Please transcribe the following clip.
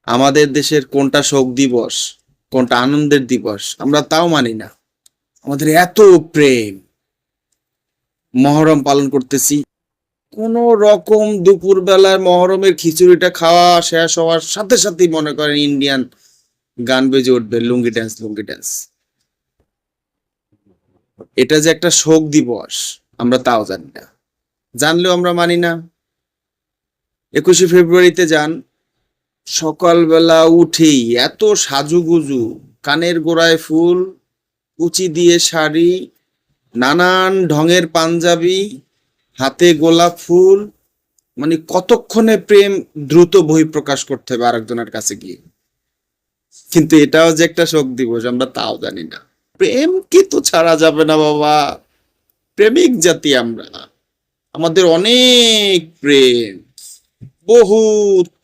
আমাদের দেশের কোনটা শোক দিবস, কোনটা আনন্দের দিবস আমরা তাও মানি না। আমাদের এত প্রেম, মহরম পালন করতেছি, কোন রকম দুপুর বেলায় মহরমের খিচুড়িটা খাওয়া শেষ হওয়ার সাথে সাথেই মনে করেন ইন্ডিয়ান গান বেজে উঠবে, লুঙ্গি ড্যান্স লুঙ্গি ড্যান্স। এটা যে একটা শোক দিবস আমরা তাও জানি না, জানলেও আমরা মানি না। 21শে ফেব্রুয়ারিতে যান, সকালবেলা উঠেই এত সাজুগুজু, কানের গোড়ায় ফুল, কুচি দিয়ে শাড়ি, নানান ঢঙের পাঞ্জাবি, হাতে গোলাপ ফুল, মানে কতক্ষণে প্রেম দ্রুত বহিঃপ্রকাশ করতে হবে আরেকজনের কাছে গিয়ে। কিন্তু এটাও যে একটা শোক দিবস আমরা তাও জানি না। প্রেম কি তো ছাড়া যাবে না বাবা, প্রেমিক জাতি আমরা, আমাদের অনেক প্রেম, বহুত